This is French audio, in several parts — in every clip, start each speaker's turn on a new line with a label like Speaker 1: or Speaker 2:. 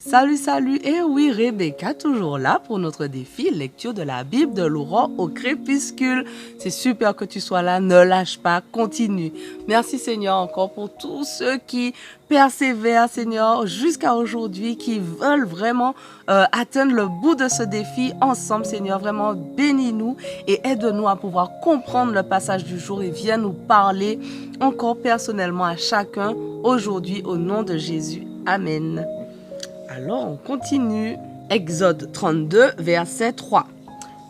Speaker 1: Salut, salut, et oui, Rebecca, toujours là pour notre défi, lecture de la Bible de l'aurore au crépuscule. C'est super que tu sois là, ne lâche pas, continue. Merci Seigneur encore pour tous ceux qui persévèrent, Seigneur, jusqu'à aujourd'hui, qui veulent vraiment atteindre le bout de ce défi ensemble, Seigneur. Vraiment, bénis-nous et aide-nous à pouvoir comprendre le passage du jour et viens nous parler encore personnellement à chacun aujourd'hui au nom de Jésus. Amen. Alors, on continue. Exode 32, verset 3.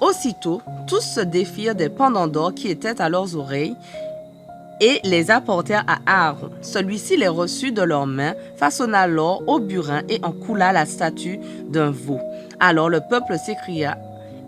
Speaker 1: Aussitôt, tous se défirent des pendants d'or qui étaient à leurs oreilles et les apportèrent à Aaron. Celui-ci les reçut de leurs mains, façonna l'or au burin et en coula la statue d'un veau. Alors le peuple s'écria: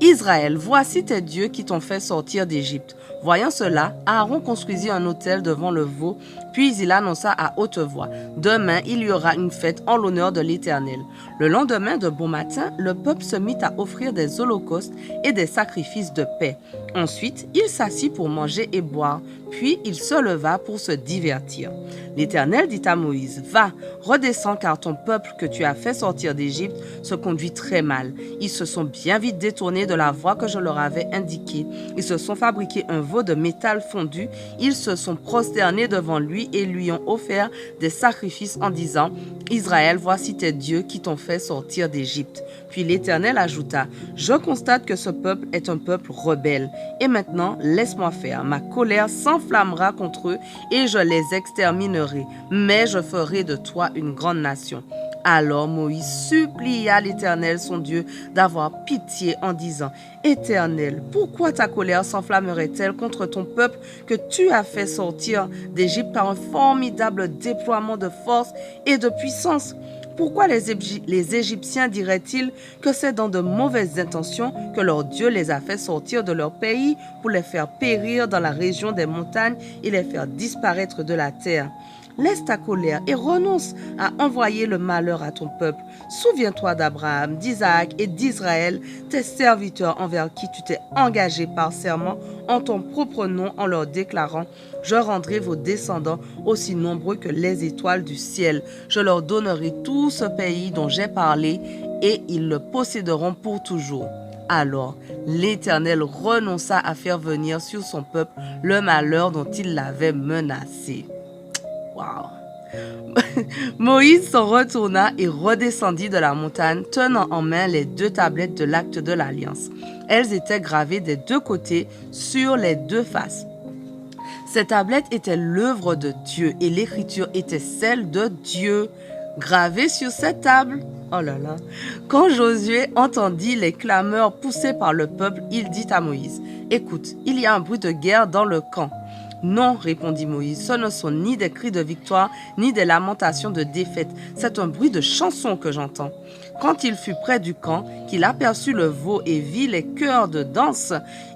Speaker 1: Israël, voici tes dieux qui t'ont fait sortir d'Égypte. Voyant cela, Aaron construisit un autel devant le veau, puis il annonça à haute voix: Demain, il y aura une fête en l'honneur de l'Éternel. Le lendemain de bon matin, le peuple se mit à offrir des holocaustes et des sacrifices de paix. Ensuite, il s'assit pour manger et boire, puis il se leva pour se divertir. L'Éternel dit à Moïse: Va, redescends, car ton peuple que tu as fait sortir d'Égypte se conduit très mal. Ils se sont bien vite détournés de la voie que je leur avais indiquée. Ils se sont fabriqués un veau de métal fondu. Ils se sont prosternés devant lui et lui ont offert des sacrifices en disant: Israël, voici tes dieux qui t'ont fait sortir d'Égypte. Puis l'Éternel ajouta: Je constate que ce peuple est un peuple rebelle. Et maintenant, laisse-moi faire. Ma colère s'enflammera contre eux et je les exterminerai. Mais je ferai de toi une grande nation. Alors Moïse supplia l'Éternel son Dieu d'avoir pitié en disant: Éternel, pourquoi ta colère s'enflammerait-elle contre ton peuple que tu as fait sortir d'Égypte par un formidable déploiement de force et de puissance? Pourquoi les Égyptiens diraient-ils que c'est dans de mauvaises intentions que leur Dieu les a fait sortir de leur pays pour les faire périr dans la région des montagnes et les faire disparaître de la terre? Laisse ta colère et renonce à envoyer le malheur à ton peuple. Souviens-toi d'Abraham, d'Isaac et d'Israël, tes serviteurs envers qui tu t'es engagé par serment en ton propre nom en leur déclarant: Je rendrai vos descendants aussi nombreux que les étoiles du ciel. Je leur donnerai tout ce pays dont j'ai parlé et ils le posséderont pour toujours. Alors l'Éternel renonça à faire venir sur son peuple le malheur dont il l'avait menacé. Wow. Moïse s'en retourna et redescendit de la montagne, tenant en main les 2 tablettes de l'acte de l'alliance. Elles étaient gravées des 2 côtés sur les 2 faces. Ces tablettes étaient l'œuvre de Dieu et l'écriture était celle de Dieu, gravée sur cette table. Oh là là. Quand Josué entendit les clameurs poussées par le peuple, il dit à Moïse: Écoute, il y a un bruit de guerre dans le camp. Non, répondit Moïse, ce ne sont ni des cris de victoire, ni des lamentations de défaite. C'est un bruit de chanson que j'entends. Quand il fut près du camp, qu'il aperçut le veau et vit les chœurs de danse,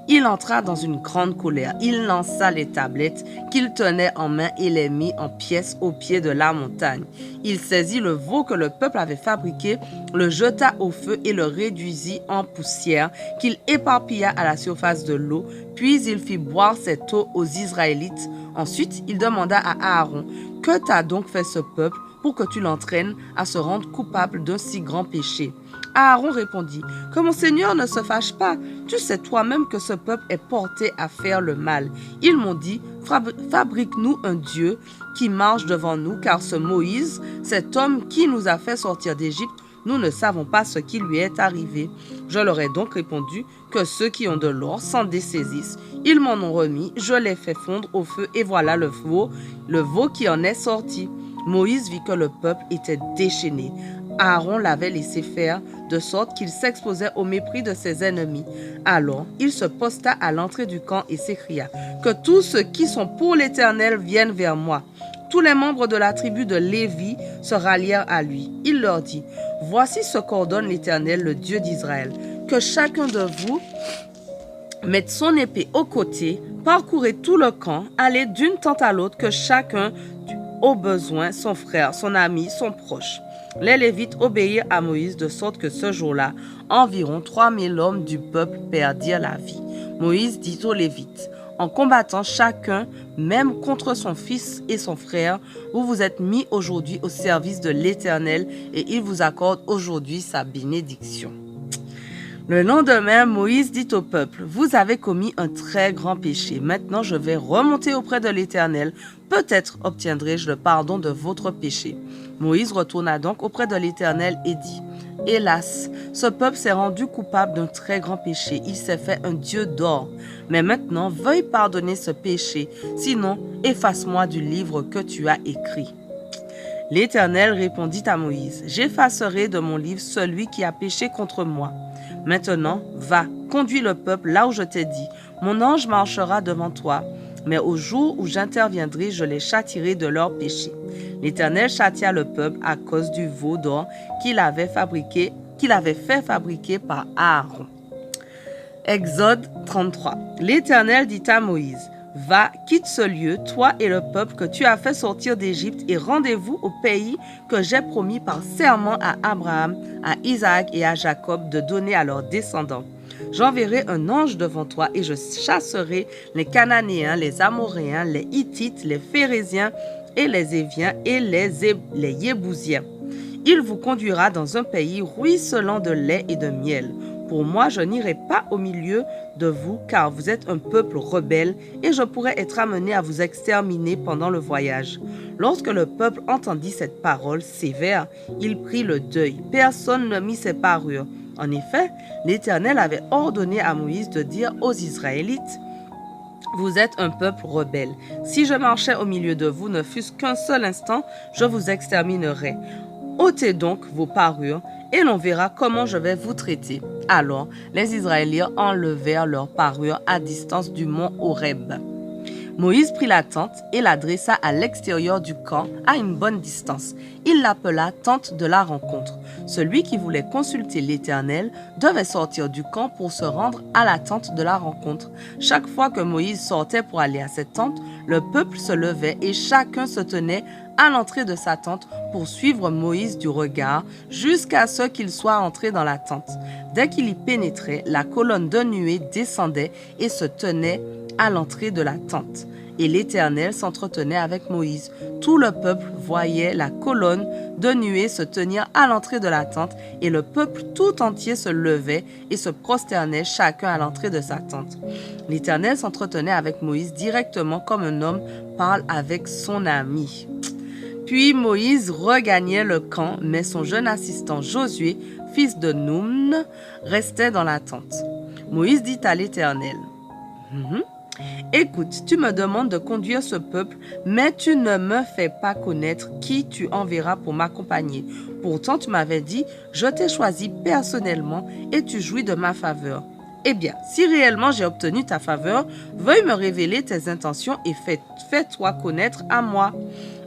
Speaker 1: il entra dans une grande colère. Il lança les tablettes qu'il tenait en main et les mit en pièces au pied de la montagne. Il saisit le veau que le peuple avait fabriqué, le jeta au feu et le réduisit en poussière qu'il éparpilla à la surface de l'eau. Puis il fit boire cette eau aux Israélites. Ensuite, il demanda à Aaron: Que t'a donc fait ce peuple pour que tu l'entraînes à se rendre coupable d'un si grand péché? Aaron répondit: Que mon Seigneur ne se fâche pas. Tu sais toi-même que ce peuple est porté à faire le mal. Ils m'ont dit: Fabrique-nous un Dieu qui marche devant nous, car ce Moïse, cet homme qui nous a fait sortir d'Égypte, nous ne savons pas ce qui lui est arrivé. Je leur ai donc répondu: Que ceux qui ont de l'or s'en dessaisissent. Ils m'en ont remis, je l'ai fait fondre au feu, et voilà le veau qui en est sorti. Moïse vit que le peuple était déchaîné. Aaron l'avait laissé faire, de sorte qu'il s'exposait au mépris de ses ennemis. Alors il se posta à l'entrée du camp et s'écria: Que tous ceux qui sont pour l'Éternel viennent vers moi. Tous les membres de la tribu de Lévi se rallièrent à lui. Il leur dit: Voici ce qu'ordonne l'Éternel, le Dieu d'Israël. Que chacun de vous mette son épée au côté, parcourez tout le camp, allez d'une tente à l'autre, que chacun au besoin son frère, son ami, son proche. Les Lévites obéirent à Moïse de sorte que ce jour-là, environ 3000 hommes du peuple perdirent la vie. Moïse dit aux Lévites: En combattant chacun, même contre son fils et son frère, vous vous êtes mis aujourd'hui au service de l'Éternel et il vous accorde aujourd'hui sa bénédiction. Le lendemain, Moïse dit au peuple, « Vous avez commis un très grand péché. Maintenant, je vais remonter auprès de l'Éternel. Peut-être obtiendrai-je le pardon de votre péché. » Moïse retourna donc auprès de l'Éternel et dit, « Hélas, ce peuple s'est rendu coupable d'un très grand péché. Il s'est fait un Dieu d'or. Mais maintenant, veuille pardonner ce péché. Sinon, efface-moi du livre que tu as écrit. » L'Éternel répondit à Moïse, « J'effacerai de mon livre celui qui a péché contre moi. Maintenant, va, conduis le peuple là où je t'ai dit. Mon ange marchera devant toi, mais au jour où j'interviendrai, je les châtierai de leur péché. » L'Éternel châtia le peuple à cause du veau d'or qu'il avait fait fabriquer par Aaron. Exode 33. L'Éternel dit à Moïse, « Va, quitte ce lieu, toi et le peuple que tu as fait sortir d'Égypte, et rendez-vous au pays que j'ai promis par serment à Abraham, à Isaac et à Jacob de donner à leurs descendants. J'enverrai un ange devant toi et je chasserai les Cananéens, les Amoréens, les Hittites, les Phéréziens et les Éviens et les Yébousiens. Il vous conduira dans un pays ruisselant de lait et de miel. Pour moi, je n'irai pas au milieu de vous, car vous êtes un peuple rebelle, et je pourrais être amené à vous exterminer pendant le voyage. » Lorsque le peuple entendit cette parole sévère, il prit le deuil. Personne ne mit ses parures. En effet, l'Éternel avait ordonné à Moïse de dire aux Israélites, « Vous êtes un peuple rebelle. Si je marchais au milieu de vous, ne fût-ce qu'un seul instant, je vous exterminerais. Ôtez donc vos parures, et l'on verra comment je vais vous traiter. » Alors, les Israéliens enlevèrent leurs parures à distance du mont Horeb. Moïse prit la tente et la dressa à l'extérieur du camp, à une bonne distance. Il l'appela tente de la rencontre. Celui qui voulait consulter l'Éternel devait sortir du camp pour se rendre à la tente de la rencontre. Chaque fois que Moïse sortait pour aller à cette tente, le peuple se levait et chacun se tenait à l'entrée de sa tente pour suivre Moïse du regard jusqu'à ce qu'il soit entré dans la tente. Dès qu'il y pénétrait, la colonne de nuée descendait et se tenait à l'entrée de la tente. Et l'Éternel s'entretenait avec Moïse. Tout le peuple voyait la colonne de nuée se tenir à l'entrée de la tente, et le peuple tout entier se levait et se prosternait chacun à l'entrée de sa tente. L'Éternel s'entretenait avec Moïse directement comme un homme parle avec son ami. Puis Moïse regagnait le camp, mais son jeune assistant Josué, fils de Nun, restait dans la tente. Moïse dit à l'Éternel, « Écoute, tu me demandes de conduire ce peuple, mais tu ne me fais pas connaître qui tu enverras pour m'accompagner. Pourtant, tu m'avais dit, je t'ai choisi personnellement et tu jouis de ma faveur. Eh bien, si réellement j'ai obtenu ta faveur, veuille me révéler tes intentions et fais-toi connaître à moi.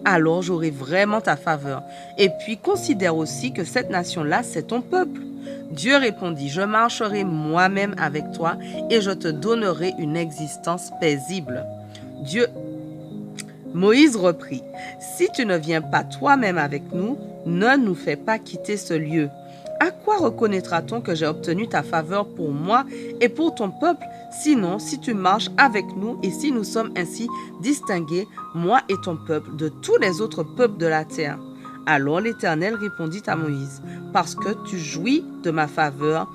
Speaker 1: Alors j'aurai vraiment ta faveur. Et puis considère aussi que cette nation-là, c'est ton peuple. » Dieu répondit, « Je marcherai moi-même avec toi et je te donnerai une existence paisible. » Moïse reprit, « Si tu ne viens pas toi-même avec nous, ne nous fais pas quitter ce lieu. À quoi reconnaîtra-t-on que j'ai obtenu ta faveur pour moi et pour ton peuple? Sinon, si tu marches avec nous et si nous sommes ainsi distingués, moi et ton peuple, de tous les autres peuples de la terre. » Alors l'Éternel répondit à Moïse, « Parce que tu jouis de ma faveur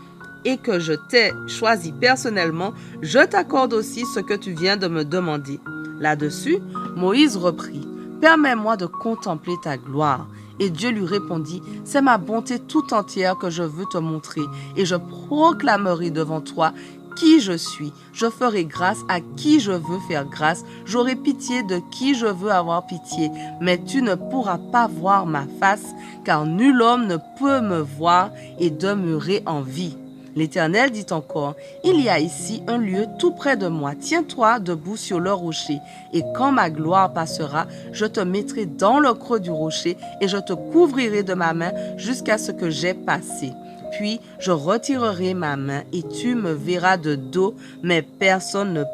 Speaker 1: et que je t'ai choisi personnellement, je t'accorde aussi ce que tu viens de me demander. » Là-dessus, Moïse reprit, « Permets-moi de contempler ta gloire. » Et Dieu lui répondit, « C'est ma bonté tout entière que je veux te montrer, et je proclamerai devant toi qui je suis. Je ferai grâce à qui je veux faire grâce, j'aurai pitié de qui je veux avoir pitié, mais tu ne pourras pas voir ma face, car nul homme ne peut me voir et demeurer en vie. » L'Éternel dit encore, « Il y a ici un lieu tout près de moi. Tiens-toi debout sur le rocher, et quand ma gloire passera, je te mettrai dans le creux du rocher, et je te couvrirai de ma main jusqu'à ce que j'aie passé. Puis je retirerai ma main, et tu me verras de dos, mais personne ne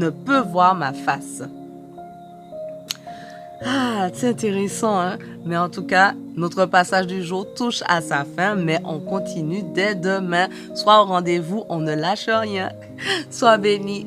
Speaker 1: peut voir ma face. » Ah, c'est intéressant, hein? Mais en tout cas, notre passage du jour touche à sa fin, mais on continue dès demain. Sois au rendez-vous, on ne lâche rien. Sois béni.